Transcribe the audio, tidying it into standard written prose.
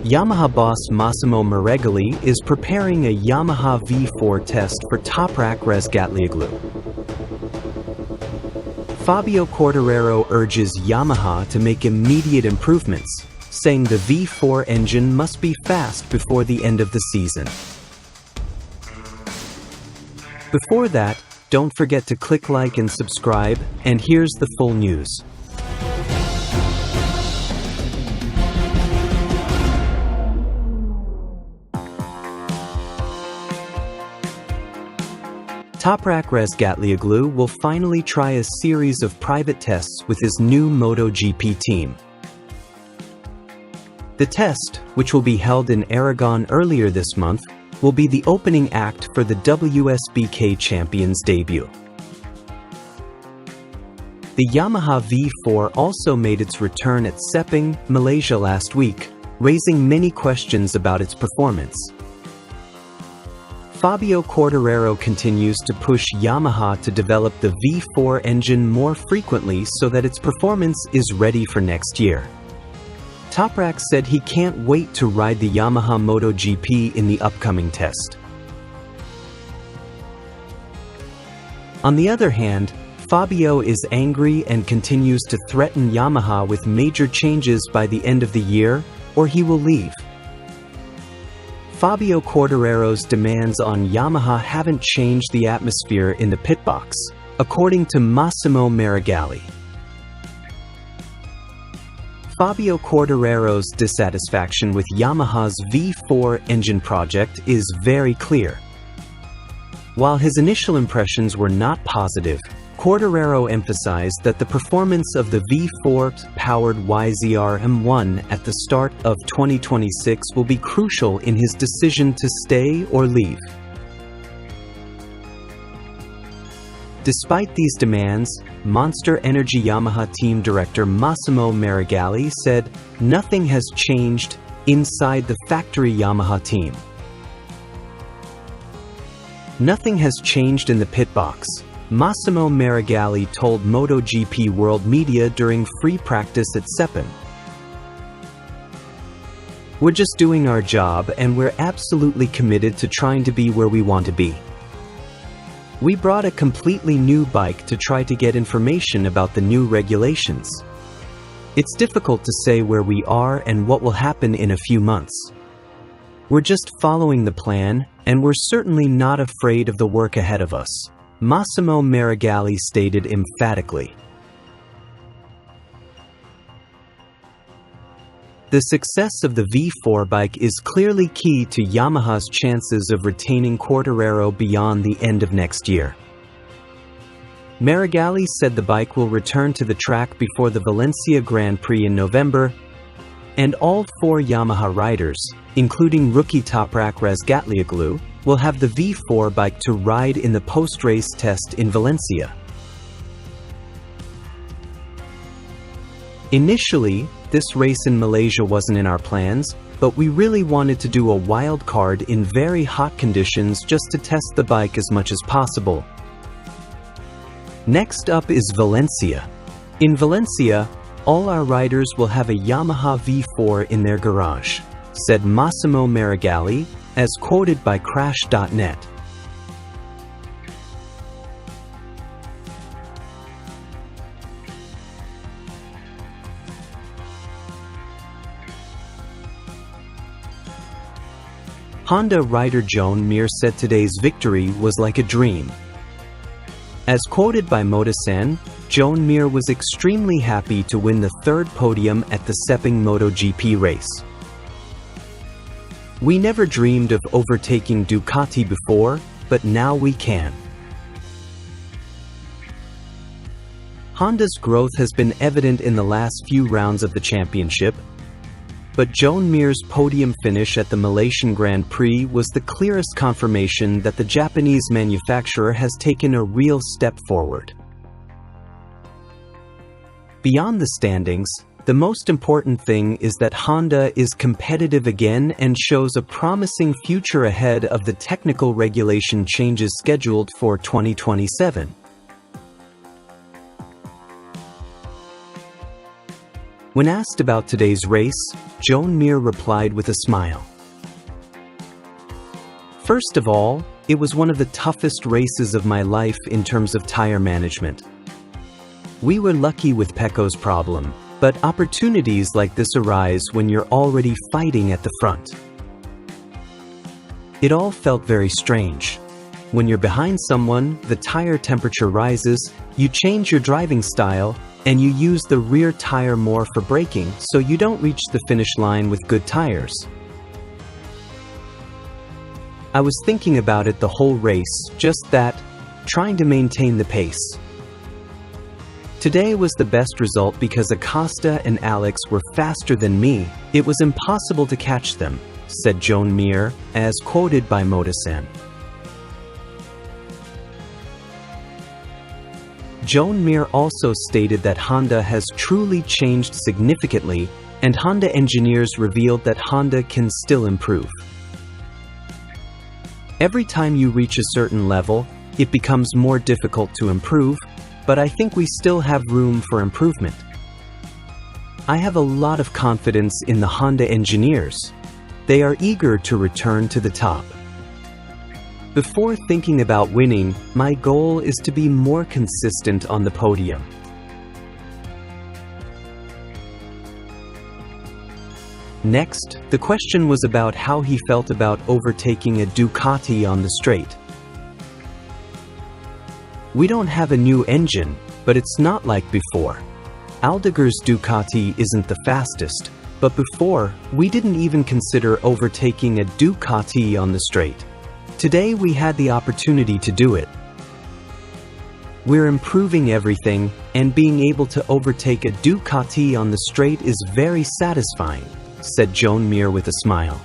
Yamaha boss Massimo Meregali is preparing a Yamaha V4 test for Toprak Razgatlıoğlu. Fabio urges Yamaha to make immediate improvements, saying the V4 engine must be fast before the end of the season. Before that, don't forget to click like and subscribe, and here's the full news. Toprak Razgatlıoğlu will finally try a series of private tests with his new MotoGP team. The test, which will be held in Aragon earlier this month, will be the opening act for the WSBK champion's debut. The Yamaha V4 also made its return at Sepang, Malaysia last week, raising many questions about its performance. Fabio continues to push Yamaha to develop the V4 engine more frequently so that its performance is ready for next year. Toprak said he can't wait to ride the Yamaha MotoGP in the upcoming test. On the other hand, Fabio is angry and continues to threaten Yamaha with major changes by the end of the year, or he will leave. Fabio demands on Yamaha haven't changed the atmosphere in the pit box, according to Massimo Meregali. Fabio dissatisfaction with Yamaha's V4 engine project is very clear. While his initial impressions were not positive, emphasized that the performance of the V4-powered YZR M1 at the start of 2026 will be crucial in his decision to stay or leave. Despite these demands, Monster Energy Yamaha team director Massimo Meregali said nothing has changed inside the factory Yamaha team. Nothing has changed in the pit box, Massimo Meregali told MotoGP World Media during free practice at Sepang. We're just doing our job and we're absolutely committed to trying to be where we want to be. We brought a completely new bike to try to get information about the new regulations. It's difficult to say where we are and what will happen in a few months. We're just following the plan, and we're certainly not afraid of the work ahead of us, Massimo Meregali stated emphatically. The success of the V4 bike is clearly key to Yamaha's chances of retaining Quartararo beyond the end of next year. Meregali said the bike will return to the track before the Valencia Grand Prix in November, and all four Yamaha riders, including rookie Toprak Razgatlıoğlu, will have the V4 bike to ride in the post-race test in Valencia. Initially, this race in Malaysia wasn't in our plans, but we really wanted to do a wild card in very hot conditions just to test the bike as much as possible. Next up is Valencia. In Valencia, all our riders will have a Yamaha V4 in their garage, said Massimo Meregali, as quoted by Crash.net. Honda rider Joan Mir said today's victory was like a dream. As quoted by Motosan, Joan Mir was extremely happy to win the third podium at the Sepang MotoGP race. We never dreamed of overtaking Ducati before, but now we can. Honda's growth has been evident in the last few rounds of the championship, but Joan Mir's podium finish at the Malaysian Grand Prix was the clearest confirmation that the Japanese manufacturer has taken a real step forward. Beyond the standings, the most important thing is that Honda is competitive again and shows a promising future ahead of the technical regulation changes scheduled for 2027. When asked about today's race, Joan Mir replied with a smile. First of all, it was one of the toughest races of my life in terms of tire management. We were lucky with Pecco's problem, but opportunities like this arise when you're already fighting at the front. It all felt very strange. When you're behind someone, the tire temperature rises, you change your driving style, and you use the rear tire more for braking so you don't reach the finish line with good tires. I was thinking about it the whole race, just that, trying to maintain the pace. Today was the best result because Acosta and Alex were faster than me. It was impossible to catch them, said Joan Mir, as quoted by Motosan. Joan Mir also stated that Honda has truly changed significantly, and Honda engineers revealed that Honda can still improve. Every time you reach a certain level, it becomes more difficult to improve, but I think we still have room for improvement. I have a lot of confidence in the Honda engineers. They are eager to return to the top. Before thinking about winning, my goal is to be more consistent on the podium. Next, the question was about how he felt about overtaking a Ducati on the straight. We don't have a new engine, but it's not like before. Aldeguer's Ducati isn't the fastest, but before, we didn't even consider overtaking a Ducati on the straight. Today we had the opportunity to do it. We're improving everything, and being able to overtake a Ducati on the straight is very satisfying, said Joan Mir with a smile.